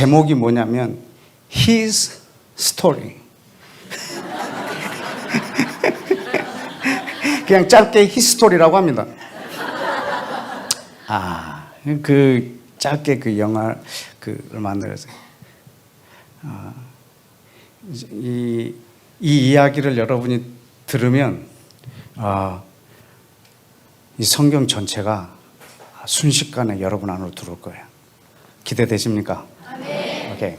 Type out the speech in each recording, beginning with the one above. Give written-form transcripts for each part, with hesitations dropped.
제목이 뭐냐면 His Story. 그냥 짧게 히스토리라고 합니다. 그 짧게 그 영화 그걸 만들었어요. 이 이야기를 여러분이 들으면 이 성경 전체가 순식간에 여러분 안으로 들어올 거예요. 기대되십니까? 네. 오케이.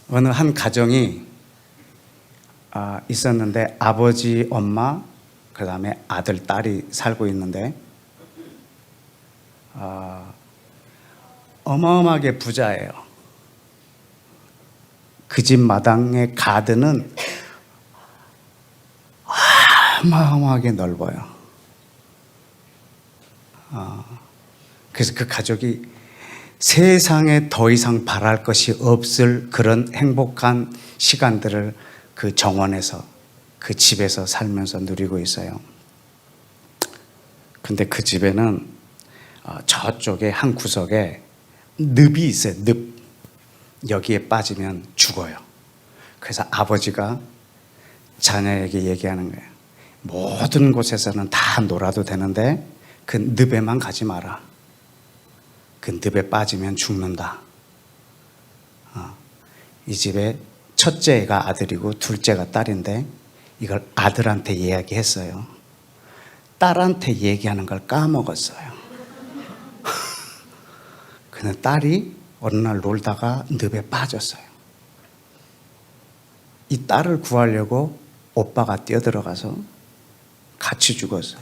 어느 한 가정이 있었는데 아버지, 엄마, 그 다음에 아들, 딸이 살고 있는데 어마어마하게 부자예요. 그 집 마당의 가든은 어마어마하게 넓어요. 그래서 그 가족이 세상에 더 이상 바랄 것이 없을 그런 행복한 시간들을 그 정원에서, 그 집에서 살면서 누리고 있어요. 근데 그 집에는 저쪽에 한 구석에 늪이 있어요. 늪. 여기에 빠지면 죽어요. 그래서 아버지가 자녀에게 얘기하는 거예요. 모든 곳에서는 다 놀아도 되는데 그 늪에만 가지 마라. 그 늪에 빠지면 죽는다. 이 집에 첫째가 아들이고 둘째가 딸인데 이걸 아들한테 이야기했어요. 딸한테 얘기하는 걸 까먹었어요. 근데 딸이 어느 날 놀다가 늪에 빠졌어요. 이 딸을 구하려고 오빠가 뛰어들어가서 같이 죽었어요.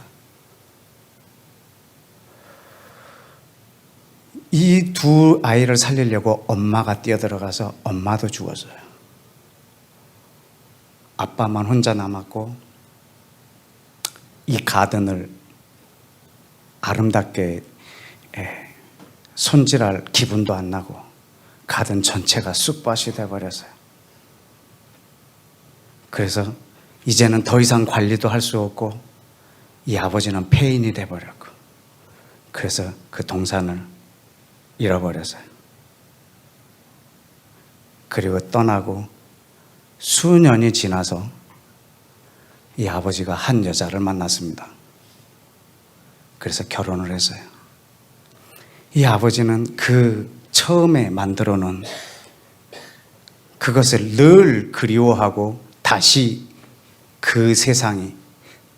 이 두 아이를 살리려고 엄마가 뛰어들어가서 엄마도 죽었어요. 아빠만 혼자 남았고 이 가든을 아름답게 손질할 기분도 안 나고 가든 전체가 쑥밭이 돼버렸어요. 그래서 이제는 더 이상 관리도 할 수 없고 이 아버지는 폐인이 돼버렸고 그래서 그 동산을 잃어버렸어요. 그리고 떠나고 수년이 지나서 이 아버지가 한 여자를 만났습니다. 그래서 결혼을 했어요. 이 아버지는 그 처음에 만들어 놓은 그것을 늘 그리워하고 다시 그 세상이,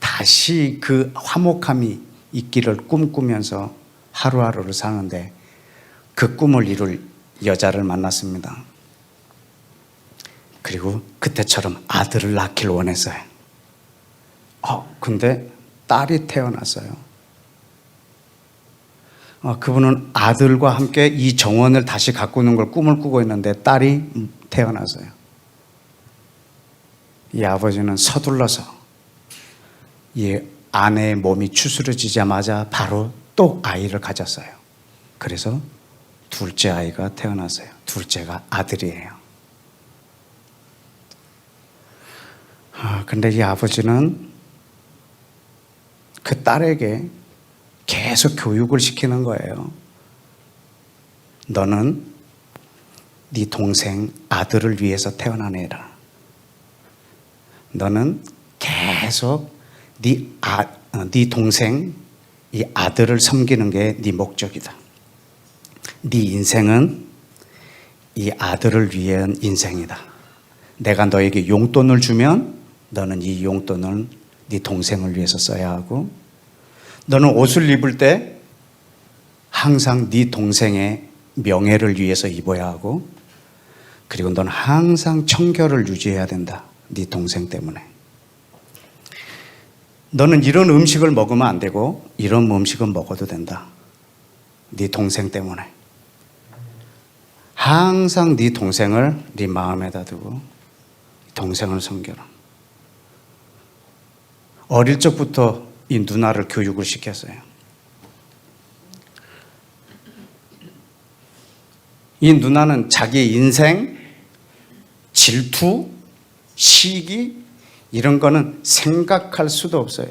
다시 그 화목함이 있기를 꿈꾸면서 하루하루를 사는데 그 꿈을 이룰 여자를 만났습니다. 그리고 그때처럼 아들을 낳기를 원했어요. 근데 딸이 태어났어요. 그분은 아들과 함께 이 정원을 다시 가꾸는 걸 꿈을 꾸고 있는데 딸이 태어났어요. 이 아버지는 서둘러서 이 아내의 몸이 추스러지자마자 바로 또 아이를 가졌어요. 그래서 둘째 아이가 태어났어요. 둘째가 아들이에요. 근데 이 아버지는 그 딸에게 계속 교육을 시키는 거예요. 너는 네 동생 아들을 위해서 태어난 애라. 너는 계속 네 동생 이 아들을 섬기는 게 네 목적이다. 네 인생은 이 아들을 위한 인생이다. 내가 너에게 용돈을 주면 너는 이 용돈을 네 동생을 위해서 써야 하고 너는 옷을 입을 때 항상 네 동생의 명예를 위해서 입어야 하고 그리고 너는 항상 청결을 유지해야 된다. 네 동생 때문에. 너는 이런 음식을 먹으면 안 되고 이런 음식은 먹어도 된다. 네 동생 때문에. 항상 네 동생을 네 마음에다 두고 동생을 섬겨라. 어릴 적부터 이 누나를 교육을 시켰어요. 이 누나는 자기 인생, 질투, 시기 이런 거는 생각할 수도 없어요.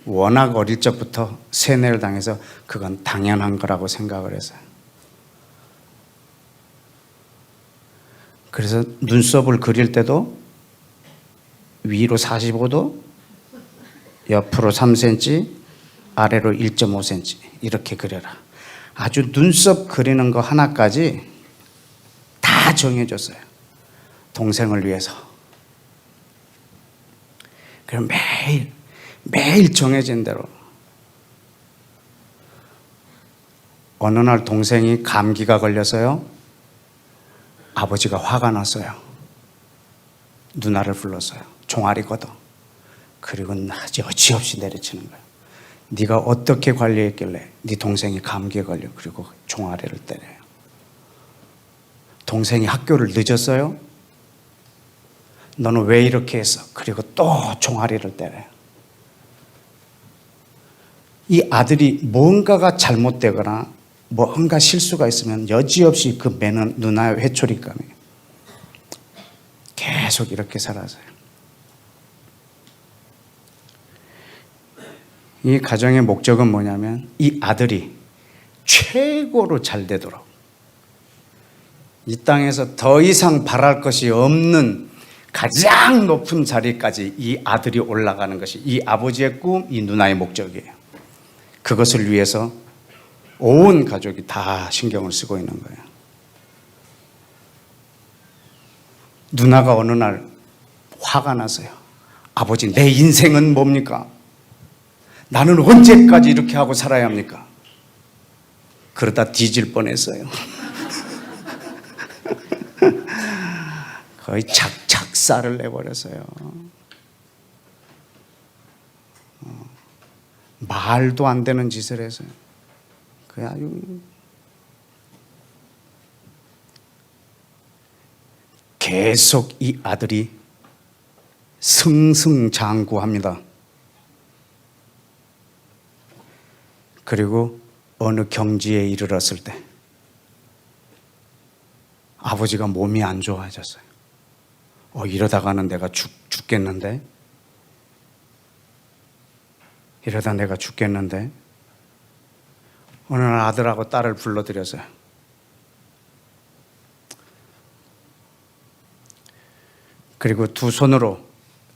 워낙 어릴 적부터 세뇌를 당해서 그건 당연한 거라고 생각을 했어요. 그래서 눈썹을 그릴 때도 위로 45도, 옆으로 3cm, 아래로 1.5cm 이렇게 그려라. 아주 눈썹 그리는 거 하나까지 다 정해줬어요. 동생을 위해서. 그럼 매일 정해진 대로. 어느 날 동생이 감기가 걸려서요. 아버지가 화가 났어요. 누나를 불렀어요. 종아리 걷어. 그리고 여지없이 내려치는 거예요. 네가 어떻게 관리했길래 네 동생이 감기에 걸려 그리고 종아리를 때려요. 동생이 학교를 늦었어요. 너는 왜 이렇게 했어? 그리고 또 종아리를 때려요. 이 아들이 뭔가가 잘못되거나 뭔가 실수가 있으면 여지없이 그 매는 누나의 회초리감이 계속 이렇게 살았어요. 이 가정의 목적은 뭐냐면 이 아들이 최고로 잘 되도록 이 땅에서 더 이상 바랄 것이 없는 가장 높은 자리까지 이 아들이 올라가는 것이 이 아버지의 꿈, 이 누나의 목적이에요. 그것을 위해서 온 가족이 다 신경을 쓰고 있는 거예요. 누나가 어느 날 화가 나서요. 아버지, 내 인생은 뭡니까? 나는 언제까지 이렇게 하고 살아야 합니까? 그러다 뒤질 뻔했어요. 거의 작사를 내버렸어요. 말도 안 되는 짓을 했어요. 아주 계속 이 아들이 승승장구합니다. 그리고 어느 경지에 이르렀을 때 아버지가 몸이 안 좋아졌어요. 이러다가는 내가 죽겠는데? 이러다 내가 죽겠는데? 어느 날 아들하고 딸을 불러들여서요. 그리고 두 손으로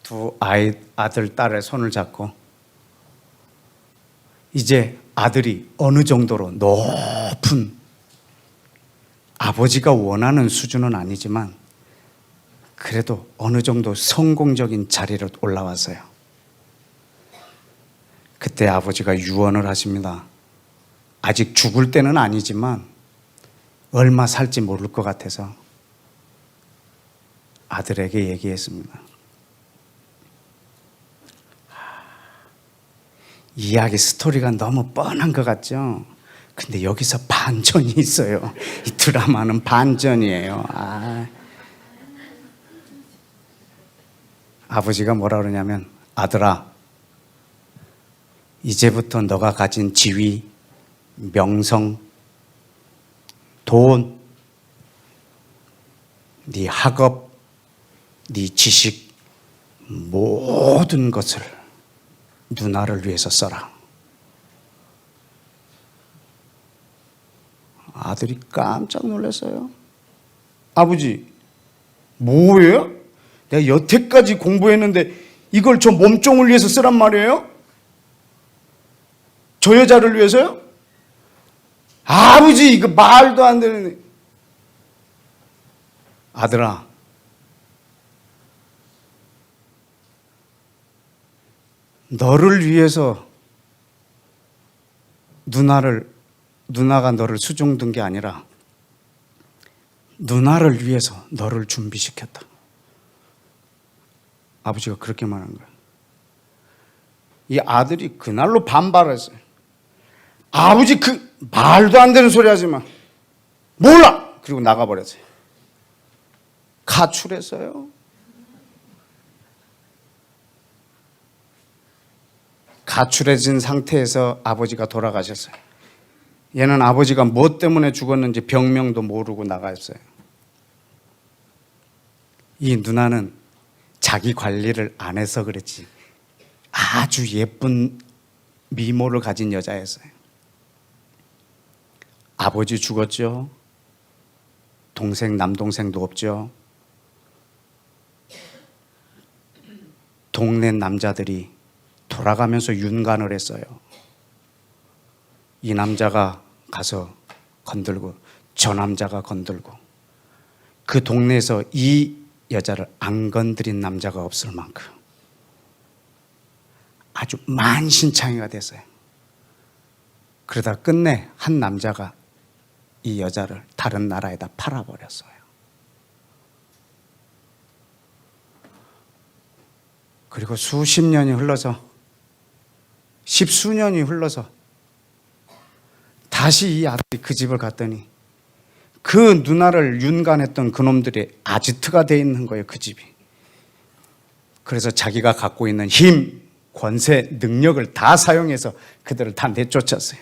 두 아들, 딸의 손을 잡고 이제 아들이 어느 정도로 높은 아버지가 원하는 수준은 아니지만 그래도 어느 정도 성공적인 자리로 올라왔어요. 그때 아버지가 유언을 하십니다. 아직 죽을 때는 아니지만 얼마 살지 모를 것 같아서 아들에게 얘기했습니다. 이야기 스토리가 너무 뻔한 것 같죠? 근데 여기서 반전이 있어요. 이 드라마는 반전이에요. 아버지가 뭐라 그러냐면, 아들아, 이제부터 너가 가진 지위, 명성, 돈, 네 학업, 네 지식, 모든 것을 누나를 위해서 써라. 아들이 깜짝 놀랐어요. 아버지, 뭐예요? 내가 여태까지 공부했는데 이걸 저 몸종을 위해서 쓰란 말이에요? 저 여자를 위해서요? 아버지, 이거 말도 안 되는. 아들아, 너를 위해서 누나가 너를 수종든 게 아니라 누나를 위해서 너를 준비시켰다. 아버지가 그렇게 말한 거야. 이 아들이 그날로 반발했어요. 아버지, 그 말도 안 되는 소리 하지 마. 몰라! 그리고 나가버렸어요. 가출했어요. 가출해진 상태에서 아버지가 돌아가셨어요. 얘는 아버지가 뭐 때문에 죽었는지 병명도 모르고 나갔어요. 이 누나는 자기 관리를 안 해서 그랬지 아주 예쁜 미모를 가진 여자였어요. 아버지 죽었죠. 동생, 남동생도 없죠. 동네 남자들이 돌아가면서 윤간을 했어요. 이 남자가 가서 건들고 저 남자가 건들고, 그 동네에서 이 여자를 안 건드린 남자가 없을 만큼 아주 만신창이가 됐어요. 그러다 끝내 한 남자가 이 여자를 다른 나라에다 팔아버렸어요. 그리고 수십 년이 흘러서, 십수년이 흘러서 다시 이 아들이 그 집을 갔더니 그 누나를 윤간했던 그놈들의 아지트가 돼 있는 거예요, 그 집이. 그래서 자기가 갖고 있는 힘, 권세, 능력을 다 사용해서 그들을 다 내쫓았어요.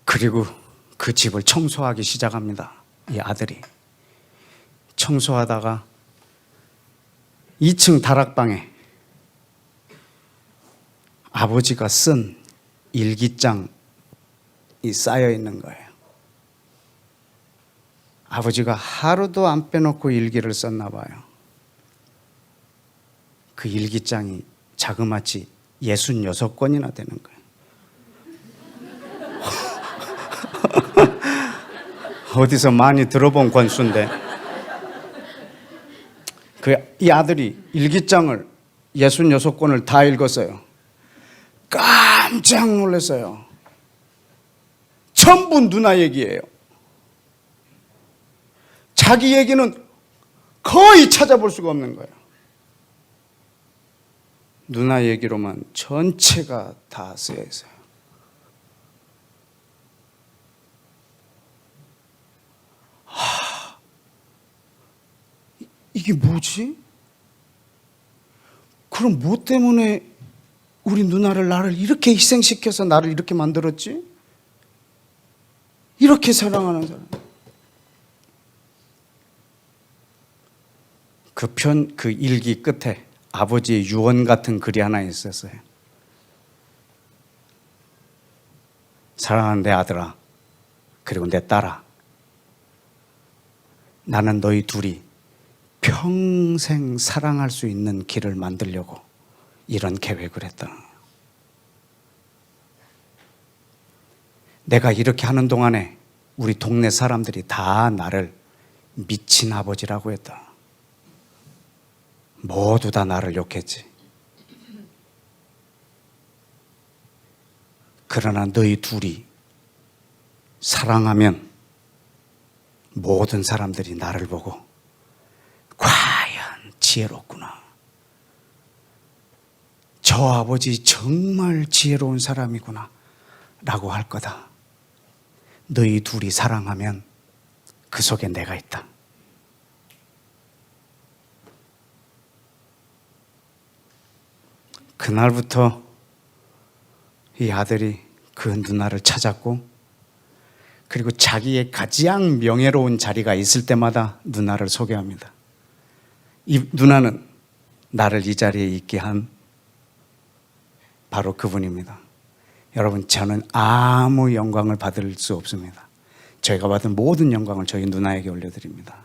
그리고 그 집을 청소하기 시작합니다. 이 아들이 청소하다가 2층 다락방에 아버지가 쓴 일기장이 쌓여 있는 거예요. 아버지가 하루도 안 빼놓고 일기를 썼나 봐요. 그 일기장이 자그마치 66권이나 되는 거예요. 어디서 많이 들어본 권수인데, 이 아들이 일기장을 66권을 다 읽었어요. 깜짝 놀랐어요. 전부 누나 얘기예요. 자기 얘기는 거의 찾아볼 수가 없는 거예요. 누나 얘기로만 전체가 다 쓰여 있어요. 이게 뭐지? 그럼 뭐 때문에 우리 누나를, 나를 이렇게 희생시켜서 나를 이렇게 만들었지? 이렇게 사랑하는 사람. 그 일기 끝에 아버지의 유언 같은 글이 하나 있었어요. 사랑하는 내 아들아, 그리고 내 딸아, 나는 너희 둘이 평생 사랑할 수 있는 길을 만들려고 이런 계획을 했다. 내가 이렇게 하는 동안에 우리 동네 사람들이 다 나를 미친 아버지라고 했다. 모두 다 나를 욕했지. 그러나 너희 둘이 사랑하면 모든 사람들이 나를 보고 과연 지혜롭구나, 저 아버지 정말 지혜로운 사람이구나 라고 할 거다. 너희 둘이 사랑하면 그 속에 내가 있다. 그날부터 이 아들이 그 누나를 찾았고, 그리고 자기의 가장 명예로운 자리가 있을 때마다 누나를 소개합니다. 이 누나는 나를 이 자리에 있게 한 바로 그분입니다. 여러분, 저는 아무 영광을 받을 수 없습니다. 저희가 받은 모든 영광을 저희 누나에게 올려드립니다.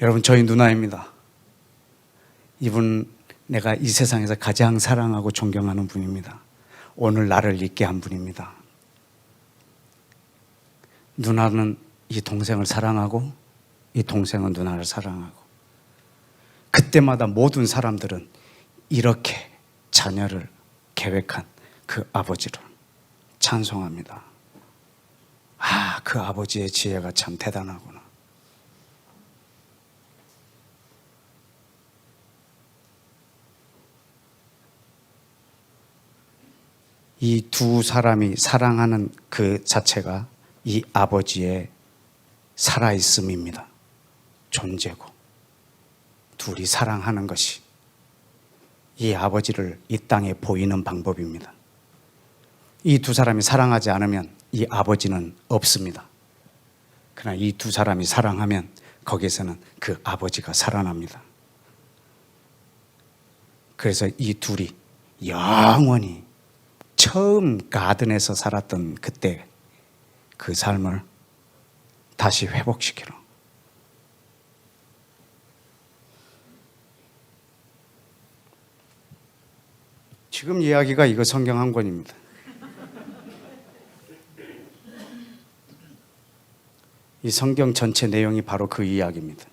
여러분, 저희 누나입니다. 이분 내가 이 세상에서 가장 사랑하고 존경하는 분입니다. 오늘 나를 있게 한 분입니다. 누나는 이 동생을 사랑하고 이 동생은 누나를 사랑하고, 그때마다 모든 사람들은 이렇게 자녀를 계획한 그 아버지를 찬송합니다. 아, 그 아버지의 지혜가 참 대단하구나. 이 두 사람이 사랑하는 그 자체가 이 아버지의 살아있음입니다. 존재고, 둘이 사랑하는 것이 이 아버지를 이 땅에 보이는 방법입니다. 이 두 사람이 사랑하지 않으면 이 아버지는 없습니다. 그러나 이 두 사람이 사랑하면 거기에서는 그 아버지가 살아납니다. 그래서 이 둘이 영원히 처음 가든에서 살았던 그때 그 삶을 다시 회복시키는. 지금 이야기가 이거 성경 한 권입니다. 이 성경 전체 내용이 바로 그 이야기입니다.